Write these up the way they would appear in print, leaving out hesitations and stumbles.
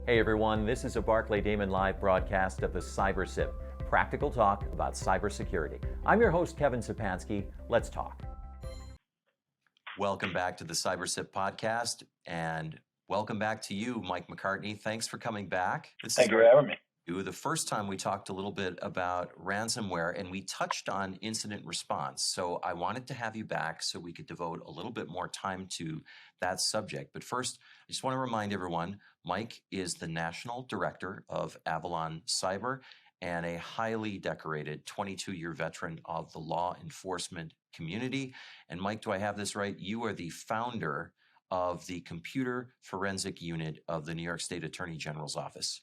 Hey everyone, this is a Barclay Damon live broadcast of the Cyber practical talk about cybersecurity. I'm your host, Kevin Szczepanski. Let's talk. Welcome back to the Cyber podcast, and welcome back to you, Mike McCartney. Thanks for coming back. Thank you for having me. The first time we talked a little bit about ransomware and we touched on incident response. So I wanted to have you back so we could devote a little bit more time to that subject. But first, I just want to remind everyone, Mike is the National Director of Avalon Cyber and a highly decorated 22-year veteran of the law enforcement community. And Mike, do I have this right? You are the founder of the Computer Forensic Unit of the New York State Attorney General's Office.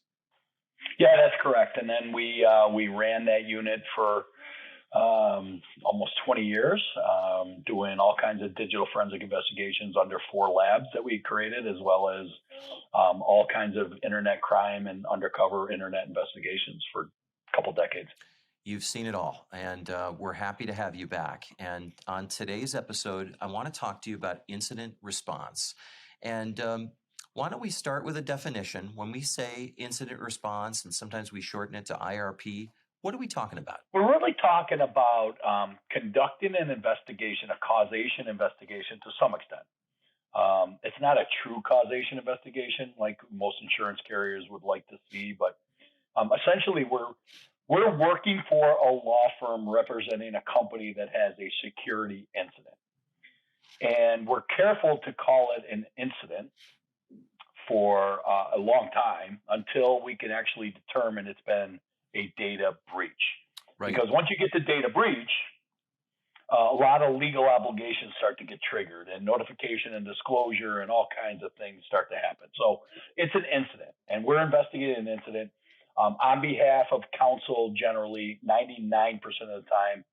Yeah, that's correct. And then we ran that unit for almost 20 years, doing all kinds of digital forensic investigations under 4 labs that we created, as well as all kinds of internet crime and undercover internet investigations for a couple decades. You've seen it all, and we're happy to have you back. And on today's episode, I want to talk to you about incident response. And why don't we start with a definition? When we say incident response, and sometimes we shorten it to IRP, what are we talking about? We're really talking about conducting an investigation, a causation investigation to some extent. It's not a true causation investigation like most insurance carriers would like to see, but essentially we're working for a law firm representing a company that has a security incident. And we're careful to call it an incident for a long time until we can actually determine it's been a data breach. Right. Because once you get to data breach, a lot of legal obligations start to get triggered, and notification and disclosure and all kinds of things start to happen. So it's an incident, and we're investigating an incident on behalf of counsel, generally 99% of the time,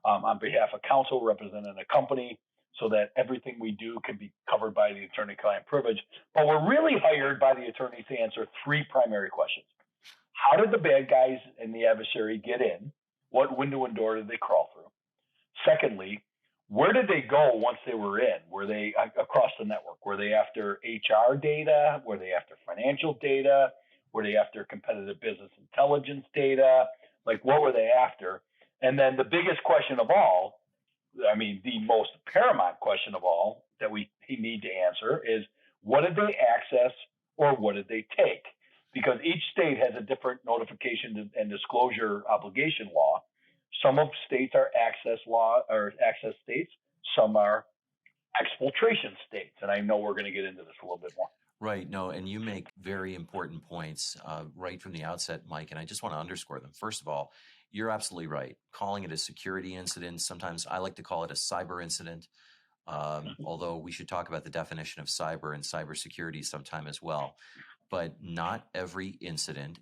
on behalf of counsel representing a company, so that everything we do can be covered by the attorney-client privilege. But we're really hired by the attorneys to answer 3 primary questions. How did the bad guys and the adversary get in? What window and door did they crawl through? Secondly, where did they go once they were in? Were they across the network? Were they after HR data? Were they after financial data? Were they after competitive business intelligence data? Like, what were they after? And then the biggest question of all, I mean, the most paramount question of all that we need to answer is, what did they access or what did they take? Because each state has a different notification and disclosure obligation law. Some of states are access law or access states. Some are exfiltration states. And I know we're going to get into this a little bit more. Right. No, and you make very important points right from the outset, Mike, and I just want to underscore them. First of all, you're absolutely right. Calling it a security incident, sometimes I like to call it a cyber incident, although we should talk about the definition of cyber and cybersecurity sometime as well. But not every incident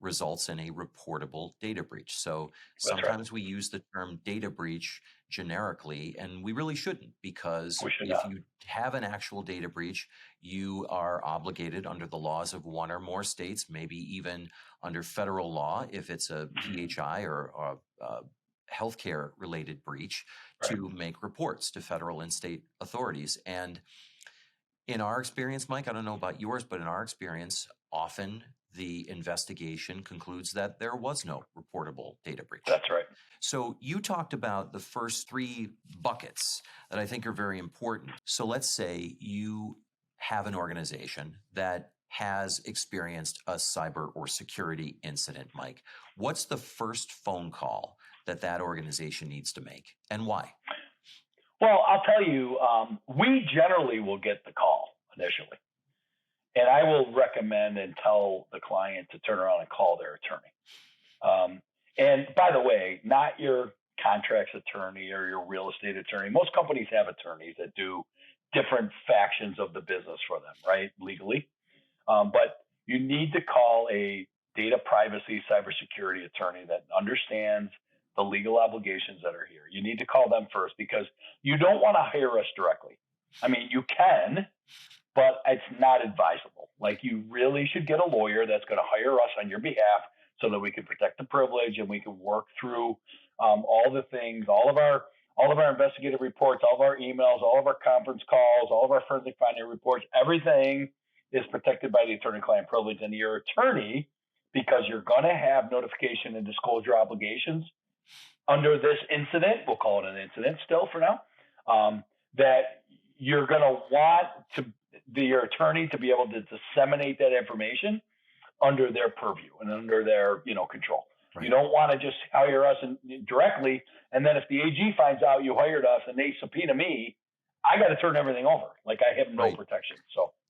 results in a reportable data breach. So sometimes we use the term data breach generically, and we really shouldn't, because if you have an actual data breach, you are obligated under the laws of one or more states, maybe even under federal law, if it's a PHI or a healthcare related breach, to make reports to federal and state authorities. And in our experience, Mike, I don't know about yours, but in our experience, often the investigation concludes that there was no reportable data breach. That's right. So you talked about the first 3 buckets that I think are very important. So let's say you have an organization that has experienced a cyber or security incident, Mike. What's the first phone call that organization needs to make, and why? Well, I'll tell you, we generally will get the call initially. And I will recommend and tell the client to turn around and call their attorney. And by the way, not your contracts attorney or your real estate attorney. Most companies have attorneys that do different factions of the business for them, right, legally. But you need to call a data privacy cybersecurity attorney that understands the legal obligations that are here. You need to call them first, because you don't want to hire us directly. I mean, you can, but it's not advisable. Like, you really should get a lawyer that's going to hire us on your behalf so that we can protect the privilege and we can work through all the things, all of our investigative reports, all of our emails, all of our conference calls, all of our forensic finding reports, everything is protected by the attorney-client privilege, and your attorney, because you're going to have notification and disclosure obligations under this incident, we'll call it an incident still for now, that you're going to want your attorney to be able to disseminate that information under their purview and under their control. Right. You don't want to just hire us directly, and then if the AG finds out you hired us and they subpoena me, I got to turn everything over. Like I have no protection.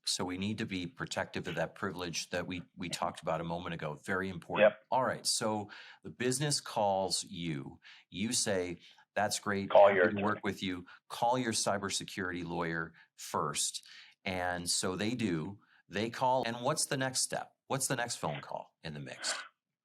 So we need to be protective of that privilege that we talked about a moment ago. Very important. Yep. All right. So the business calls you. You say, that's great. Call your attorney. Work with you. Call your cybersecurity lawyer first. And so they do. They call. And what's the next step? What's the next phone call in the mix?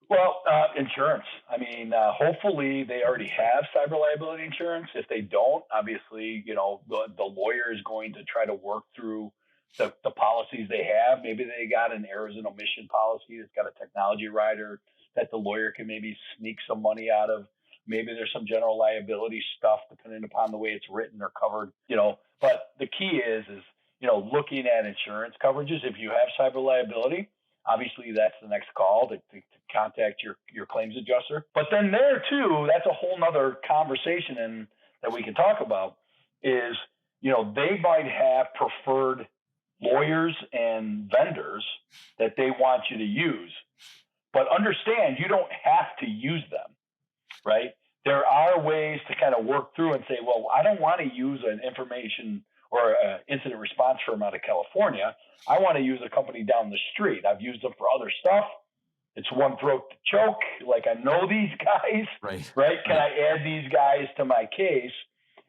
Well, insurance. I mean, hopefully they already have cyber liability insurance. If they don't, obviously, the lawyer is going to try to work through the policies they have. Maybe they got an errors and omission policy that's got a technology rider that the lawyer can maybe sneak some money out of. Maybe there's some general liability stuff depending upon the way it's written or covered, But the key is looking at insurance coverages. If you have cyber liability, obviously that's the next call to contact your claims adjuster. But then there too, that's a whole nother conversation and that we can talk about is, they might have preferred lawyers and vendors that they want you to use, but understand you don't have to use them, right? There are ways to kind of work through and say, well, I don't want to use an information or an incident response firm out of California. I want to use a company down the street. I've used them for other stuff. It's one throat to choke. Like I know these guys, right? Can I add these guys to my case?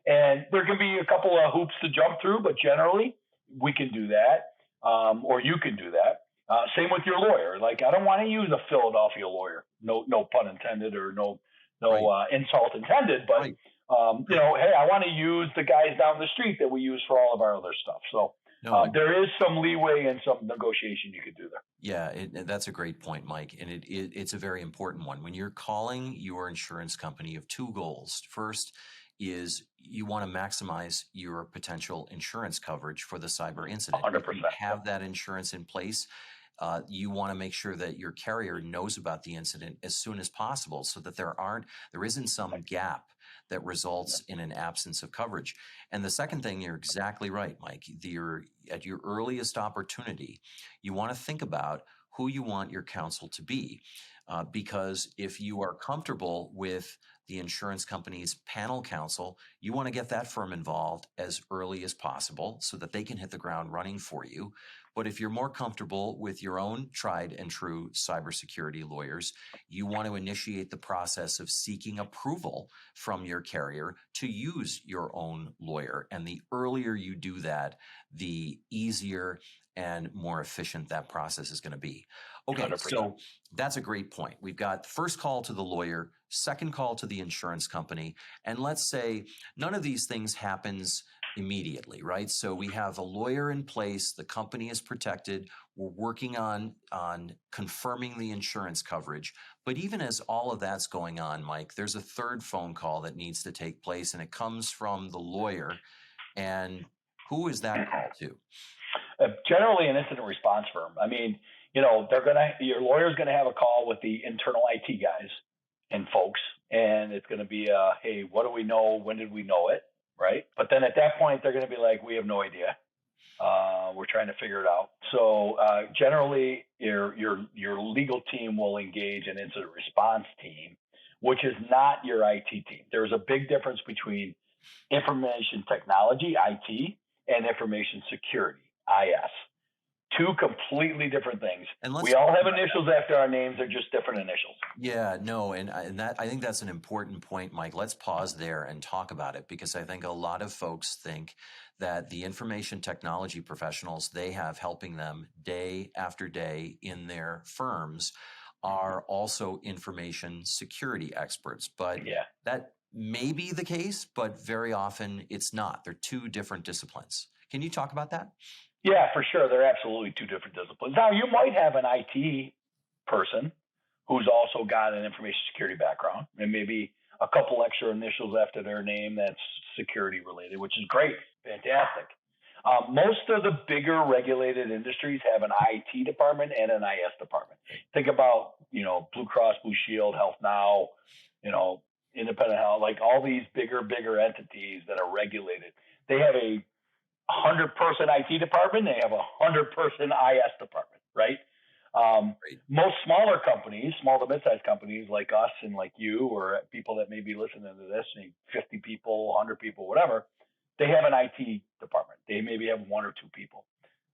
And there can be a couple of hoops to jump through, but generally we can do that, or you can do that. Same with your lawyer. Like I don't want to use a Philadelphia lawyer. No pun intended, or no insult intended. But hey, I want to use the guys down the street that we use for all of our other stuff. So there is some leeway and some negotiation you could do there. Yeah, that's a great point, Mike. And it's a very important one. When you're calling your insurance company, you have two goals. First is you want to maximize your potential insurance coverage for the cyber incident. 100%. If you have that insurance in place, you want to make sure that your carrier knows about the incident as soon as possible so that there isn't some gap that results in an absence of coverage. And the second thing, you're exactly right, Mike. At your earliest opportunity, you want to think about who you want your counsel to be. Because if you are comfortable with the insurance company's panel counsel, you want to get that firm involved as early as possible so that they can hit the ground running for you. But if you're more comfortable with your own tried and true cybersecurity lawyers, you want to initiate the process of seeking approval from your carrier to use your own lawyer. And the earlier you do that, the easier and more efficient that process is going to be. Okay, 100%. So that's a great point. We've got first call to the lawyer, second call to the insurance company, and let's say none of these things happens immediately, right? So we have a lawyer in place, the company is protected, we're working on confirming the insurance coverage. But even as all of that's going on, Mike, there's a third phone call that needs to take place, and it comes from the lawyer. And who is that call to? Generally an incident response firm. I mean, your lawyer's going to have a call with the internal IT guys and folks, and it's going to be, hey, what do we know? When did we know it? Right. But then at that point, they're going to be like, we have no idea. We're trying to figure it out. So generally, your legal team will engage an incident response team, which is not your IT team. There's a big difference between information technology, IT, and information security, IS. Two completely different things. And we all have initials after our names. They're just different initials. Yeah, no, and that I think that's an important point, Mike. Let's pause there and talk about it, because I think a lot of folks think that the information technology professionals they have helping them day after day in their firms are also information security experts. But that may be the case, but very often it's not. They're two different disciplines. Can you talk about that? Yeah, for sure. They're absolutely two different disciplines. Now, you might have an IT person who's also got an information security background and maybe a couple extra initials after their name that's security related, which is great. Fantastic. Most of the bigger regulated industries have an IT department and an IS department. Think about, Blue Cross Blue Shield, Health Now, Independent Health, like all these bigger entities that are regulated. They have a 100-person IT department. They have a 100-person IS department, right? Most smaller companies, small to mid-sized companies like us and like you, or people that may be listening to this, 50 people, 100 people, whatever, they have an IT department. They maybe have 1 or 2 people.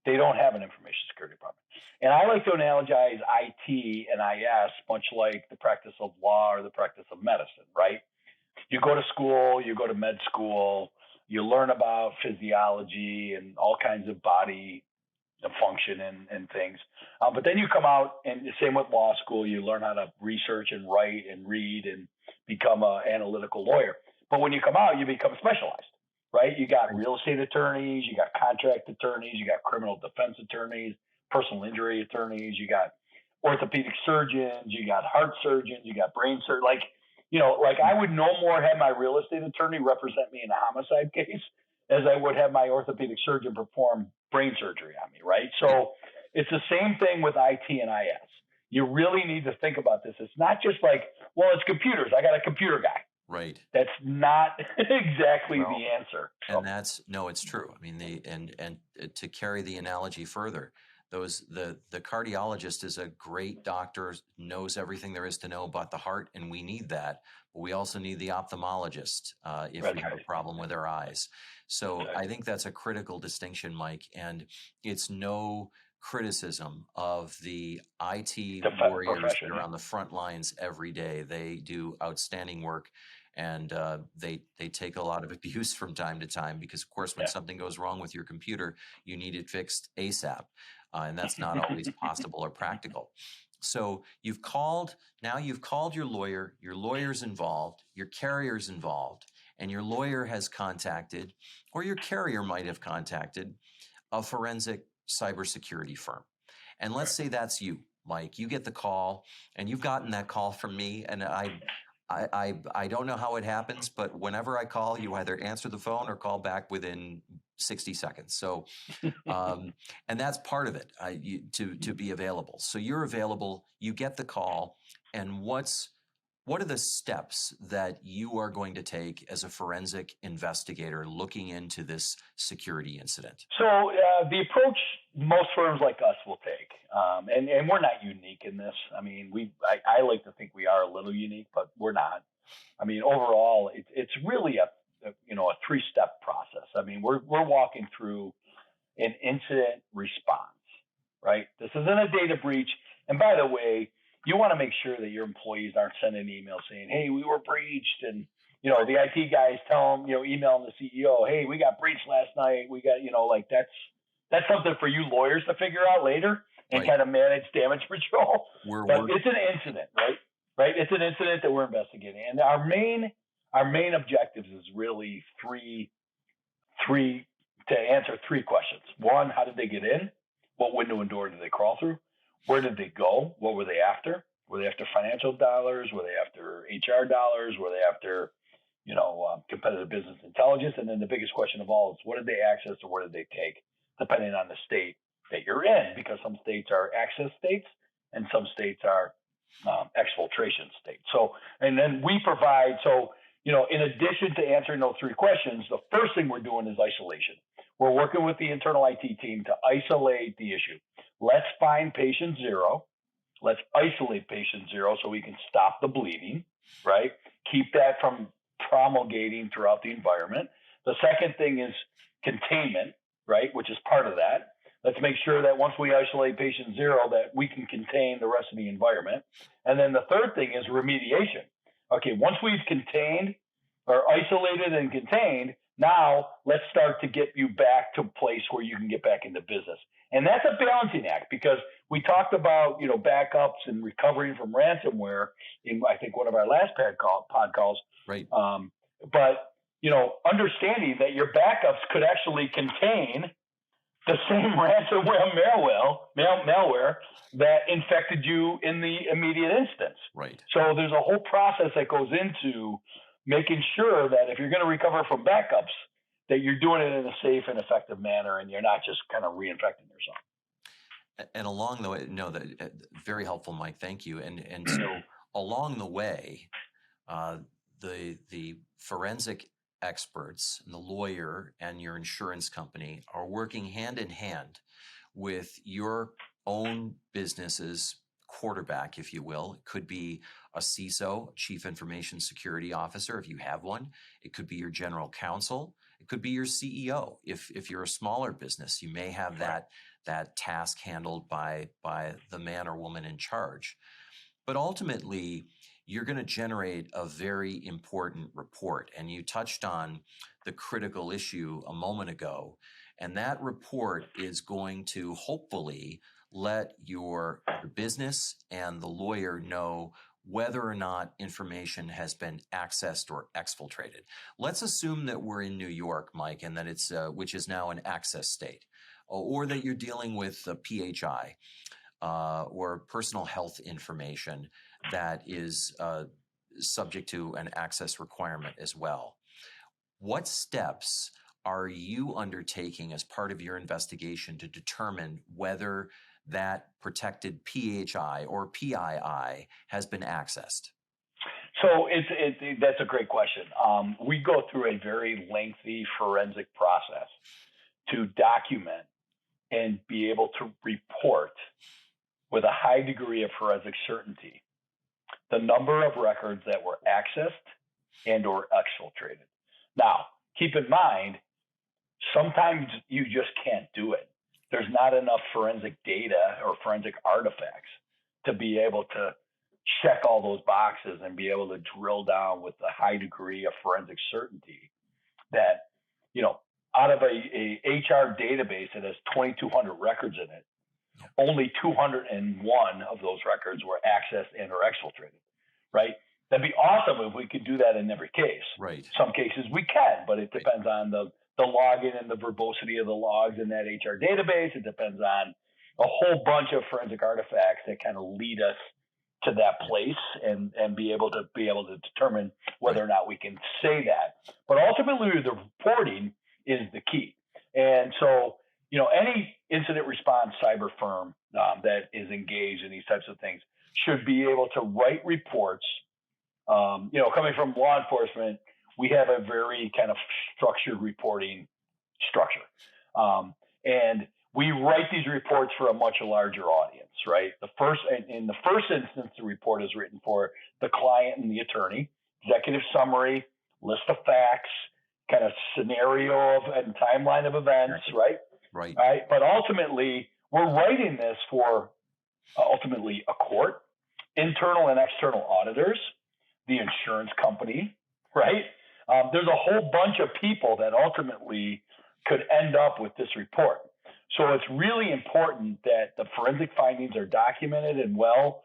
They don't have an information security department. And I like to analogize IT and IS much like the practice of law or the practice of medicine, right? You go to school, you go to med school, you learn about physiology and all kinds of body function and things. But then you come out, and the same with law school, you learn how to research and write and read and become an analytical lawyer. But when you come out, you become specialized, right? You got real estate attorneys, you got contract attorneys, you got criminal defense attorneys, personal injury attorneys, you got orthopedic surgeons, you got heart surgeons, you got brain surgeons. Like I would no more have my real estate attorney represent me in a homicide case as I would have my orthopedic surgeon perform brain surgery on me, right? So it's the same thing with IT and IS. You really need to think about this. It's not just like, well, it's computers. I got a computer guy. Right. That's not exactly the answer. So. And it's true. I mean, and to carry the analogy further, the cardiologist is a great doctor, knows everything there is to know about the heart, and we need that. But we also need the ophthalmologist if we have a problem with our eyes. So I think that's a critical distinction, Mike, and it's no criticism of the IT warriors that are on the front lines every day. They do outstanding work, and they take a lot of abuse from time to time because, of course, when something goes wrong with your computer, you need it fixed ASAP, and that's not always possible or practical. So you've called your lawyer, your lawyer's involved, your carrier's involved, and your lawyer has contacted, or your carrier might have contacted, a forensic cybersecurity firm. And let's say that's you, Mike. You get the call, and you've gotten that call from me, and I don't know how it happens, but whenever I call, you either answer the phone or call back within 60 seconds. So, and that's part of it, to be available. So you're available, you get the call, and what are the steps that you are going to take as a forensic investigator looking into this security incident? So the approach most firms like us will take, and we're not unique in this. I mean, I like to think we are a little unique, but we're not. I mean, overall, it's really a 3-step process. I mean, we're walking through an incident response, right? This isn't a data breach. And by the way, you want to make sure that your employees aren't sending emails saying, hey, we were breached. And, the IT guys tell them, emailing the CEO, hey, we got breached last night. We got, that's something for you lawyers to figure out later and kind of manage damage control. But it's an incident, right? It's an incident that we're investigating. And our main objectives is really three to answer 3 questions. 1, how did they get in? What window and door did they crawl through? Where did they go? What were they after? Were they after financial dollars? Were they after HR dollars? Were they after, competitive business intelligence? And then the biggest question of all is, what did they access or what did they take, depending on the state that you're in? Because some states are access states and some states are exfiltration states. So, and then we provide, in addition to answering those 3 questions, the first thing we're doing is isolation. We're working with the internal IT team to isolate the issue. Let's find patient 0. Let's isolate patient 0 so we can stop the bleeding, right? Keep that from promulgating throughout the environment. The second thing is containment, right, which is part of that. Let's make sure that once we isolate patient 0 that we can contain the rest of the environment. And then the third thing is remediation. Okay, once we've contained or isolated and contained, now let's start to get you back to a place where you can get back into business. And that's a balancing act because we talked about, backups and recovering from ransomware in, I think, one of our last pod calls. Right. But, understanding that your backups could actually contain the same ransomware malware that infected you in the immediate instance. Right. So there's a whole process that goes into making sure that if you're going to recover from backups, that you're doing it in a safe and effective manner, and you're not just kind of reinfecting yourself. And along the way, no, that very helpful, Mike. Thank you. And so along the way, the forensic experts and the lawyer and your insurance company are working hand in hand with your own business's quarterback, if you will. It could be a CISO, Chief Information Security Officer, if you have one. It could be your general counsel. It could be your CEO. If you're a smaller business, you may have that task handled by the man or woman in charge. But ultimately, you're going to generate a very important report. And you touched on the critical issue a moment ago. And that report is going to hopefully let your business and the lawyer know whether or not information has been accessed or exfiltrated. Let's assume that we're in New York, Mike, and that it's which is now an access state, or that you're dealing with a PHI or personal health information that is subject to an access requirement as well. What steps are you undertaking as part of your investigation to determine whether that protected PHI or PII has been accessed? So that's a great question. We go through a very lengthy forensic process to document and be able to report with a high degree of forensic certainty the number of records that were accessed and or exfiltrated. Now, keep in mind, sometimes you just can't do it. There's not enough forensic data or forensic artifacts to be able to check all those boxes and be able to drill down with a high degree of forensic certainty that, out of a HR database that has 2,200 records in it, only 201 of those records were accessed and or exfiltrated, right? That'd be awesome if we could do that in every case. Right. Some cases we can, but it depends on the login and the verbosity of the logs in that HR database. It depends on a whole bunch of forensic artifacts that kind of lead us to that place and be able to determine whether or not we can say that. But ultimately, the reporting is the key. And so, any incident response cyber firm that is engaged in these types of things should be able to write reports. Coming from law enforcement, we have a very kind of structured reporting structure. And we write these reports for a much larger audience, right? In the first instance, the report is written for the client and the attorney, executive summary, list of facts, kind of scenario and timeline of events, right? Right. But ultimately, we're writing this for ultimately a court, internal and external auditors, the insurance company, right? There's a whole bunch of people that ultimately could end up with this report. So it's really important that the forensic findings are documented and well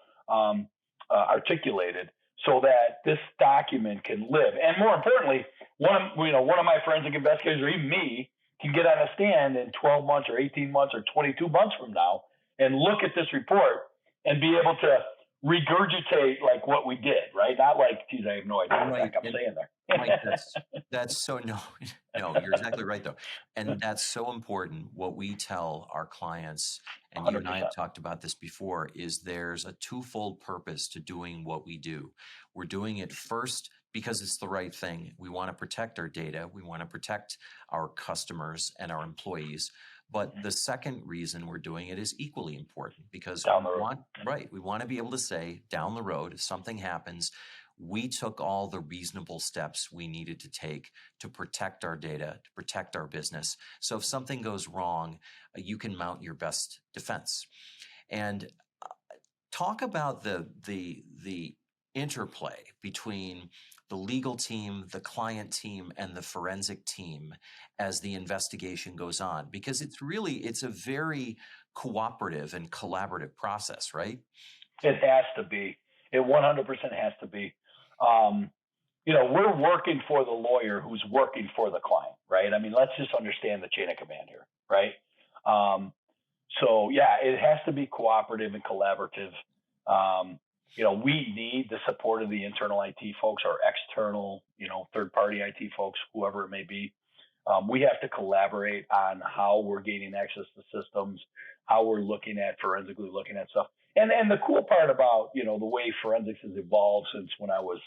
articulated so that this document can live. And more importantly, one of my forensic investigators or even me can get on a stand in 12 months or 18 months or 22 months from now and look at this report and be able to regurgitate like what we did, right? Not like, geez, I have no idea what I'm saying there. Mike, that's so no, you're exactly right though. And that's so important. What we tell our clients, and 100%. You and I have talked about this before, is there's a twofold purpose to doing what we do. We're doing it first because it's the right thing. We want to protect our data. We want to protect our customers and our employees. But the second reason we're doing it is equally important because we want to be able to say down the road, if something happens, we took all the reasonable steps we needed to take to protect our data, to protect our business. So if something goes wrong, you can mount your best defense. And talk about the interplay between the legal team, the client team, and the forensic team as the investigation goes on, because it's a very cooperative and collaborative process, right? It has to be. It 100% has to be. We're working for the lawyer who's working for the client, right? I mean, let's just understand the chain of command here, right? So yeah, it has to be cooperative and collaborative. We need the support of the internal IT folks or external, third-party IT folks, whoever it may be. We have to collaborate on how we're gaining access to systems, how we're looking at forensically looking at stuff. And the cool part about, the way forensics has evolved since when I was,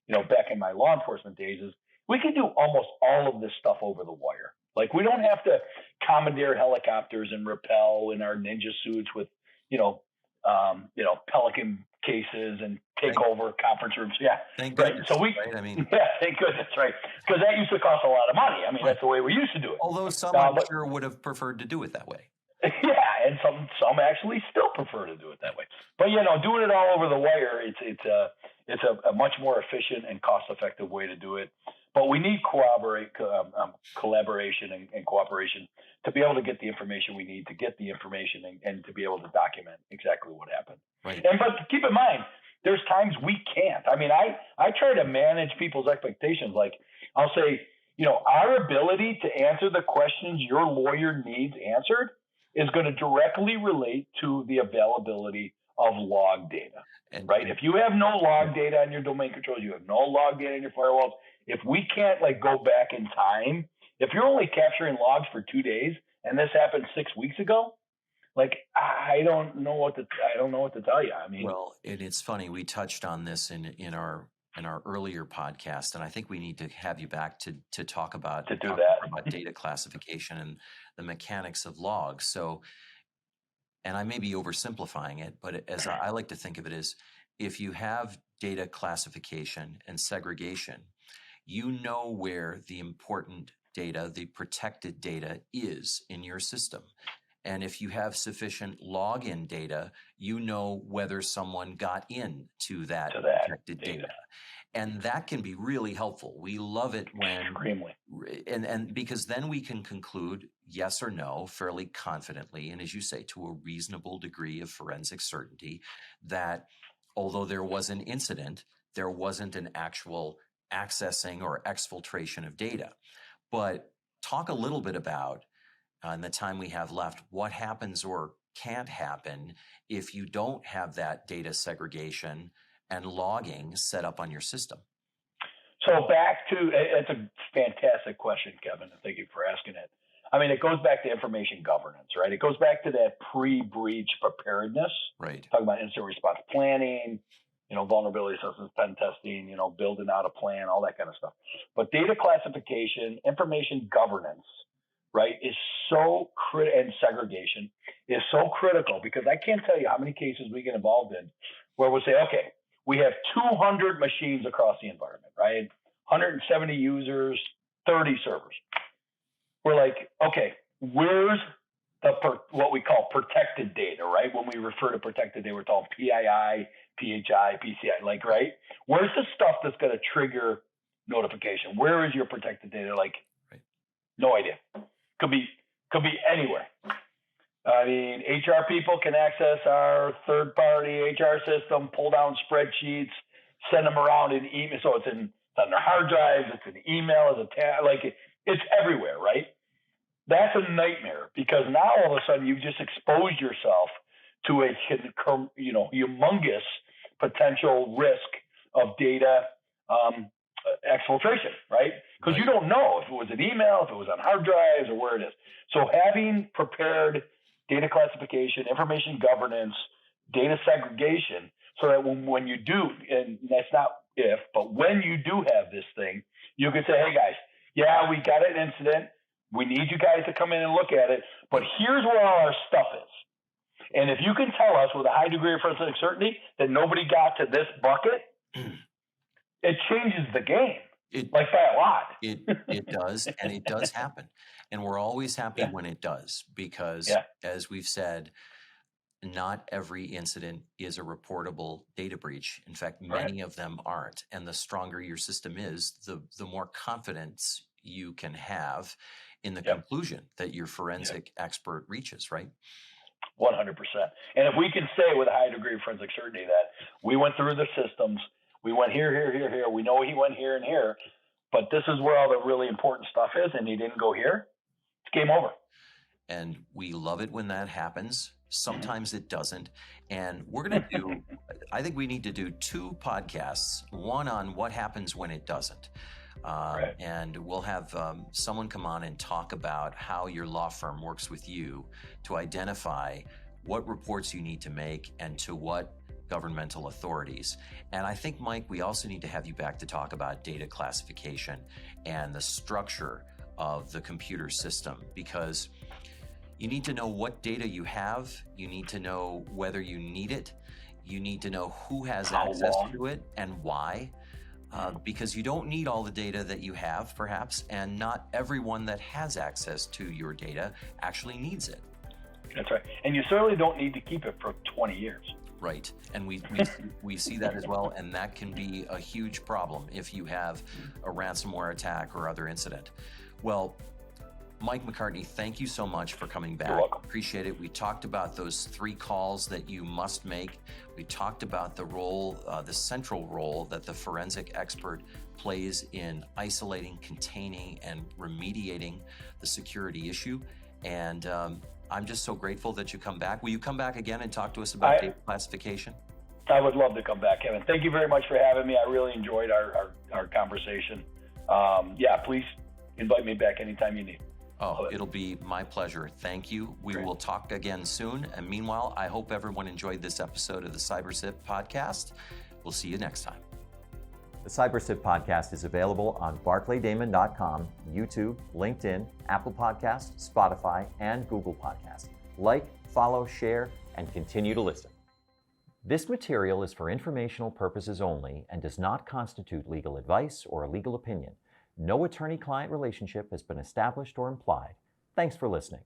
back in my law enforcement days is we can do almost all of this stuff over the wire. Like we don't have to commandeer helicopters and rappel in our ninja suits with, Pelican cases and take over conference rooms. Yeah. Thank goodness. Right. So thank goodness. Right. Because that used to cost a lot of money. I mean, that's the way we used to do it. Although some I'm sure would have preferred to do it that way. Yeah. And some actually still prefer to do it that way. But, doing it all over the wire, it's a much more efficient and cost effective way to do it. But we need collaboration and cooperation to be able to get the information we need to get the information and to be able to document exactly what happened. Right. But keep in mind, there's times we can't. I mean, I try to manage people's expectations. Like I'll say, our ability to answer the questions your lawyer needs answered is going to directly relate to the availability of log data. Right? If you have no log data on your domain controls, you have no log data in your firewalls. If we can't go back in time, if you're only capturing logs for 2 days and this happened 6 weeks ago, I don't know what to tell you. I mean, well, it's funny. We touched on this in our earlier podcast, and I think we need to have you back to talk about data classification and the mechanics of logs. So, and I may be oversimplifying it, but as I like to think of it as, if you have data classification and segregation, you know where the important data, the protected data is in your system. And if you have sufficient login data, you know whether someone got into that protected data. And that can be really helpful. We love it when, extremely. And because then we can conclude yes or no fairly confidently, and as you say, to a reasonable degree of forensic certainty, that although there was an incident, there wasn't an actual accessing or exfiltration of data. But talk a little bit about, in the time we have left, what happens or can't happen if you don't have that data segregation and logging set up on your system. So it's a fantastic question, Kevin, and thank you for asking it. I mean, it goes back to information governance, right? It goes back to that pre-breach preparedness. Right. Talking about incident response planning, vulnerability assessments, pen testing, building out a plan, all that kind of stuff. But data classification, information governance, right, is so critical, and segregation is so critical, because I can't tell you how many cases we get involved in where we'll say, okay, we have 200 machines across the environment, right? 170 users, 30 servers. We're like, okay, where's what we call protected data, right? When we refer to protected data, we're talking PII, PHI, PCI, right? Where's the stuff that's going to trigger notification? Where is your protected data? Right. No idea. Could be anywhere. I mean, HR people can access our third-party HR system, pull down spreadsheets, send them around in email. So it's on their hard drives, it's an email, it's everywhere, right? That's a nightmare, because now all of a sudden you've just exposed yourself to a humongous potential risk of data exfiltration, right? Because you don't know if it was an email, if it was on hard drives, or where it is. So having prepared data classification, information governance, data segregation, so that when you do, and that's not if, but when you do have this thing, you can say, hey guys, yeah, we got an incident. We need you guys to come in and look at it, but here's where all our stuff is. And if you can tell us with a high degree of forensic certainty that nobody got to this bucket, it changes the game, by a lot. It does, and it does happen. And we're always happy when it does, because as we've said, not every incident is a reportable data breach. In fact, many of them aren't. And the stronger your system is, the more confidence you can have in the conclusion that your forensic expert reaches, right? 100%. And if we can say with a high degree of forensic certainty that we went through the systems, we went here, we know he went here and here, but this is where all the really important stuff is, and he didn't go here, it's game over. And we love it when that happens. Sometimes it doesn't. And we're going to do, I think we need to do 2 podcasts, one on what happens when it doesn't. Right. And we'll have someone come on and talk about how your law firm works with you to identify what reports you need to make and to what governmental authorities. And I think, Mike, we also need to have you back to talk about data classification and the structure of the computer system, because you need to know what data you have, you need to know whether you need it, you need to know who has access to it and why, because you don't need all the data that you have, perhaps, and not everyone that has access to your data actually needs it. That's right. And you certainly don't need to keep it for 20 years. Right. And we see that as well, and that can be a huge problem if you have a ransomware attack or other incident. Well, Mike McCartney, thank you so much for coming back. You're welcome. Appreciate it. We talked about those 3 calls that you must make. We talked about the role, the central role that the forensic expert plays in isolating, containing, and remediating the security issue. And I'm just so grateful that you come back. Will you come back again and talk to us about data classification? I would love to come back, Kevin. Thank you very much for having me. I really enjoyed our conversation. Please invite me back anytime you need. Oh, it'll be my pleasure. Thank you. We will talk again soon. And meanwhile, I hope everyone enjoyed this episode of the CyberSip podcast. We'll see you next time. The CyberSip podcast is available on barclaydamon.com, YouTube, LinkedIn, Apple Podcasts, Spotify, and Google Podcasts. Like, follow, share, and continue to listen. This material is for informational purposes only and does not constitute legal advice or a legal opinion. No attorney-client relationship has been established or implied. Thanks for listening.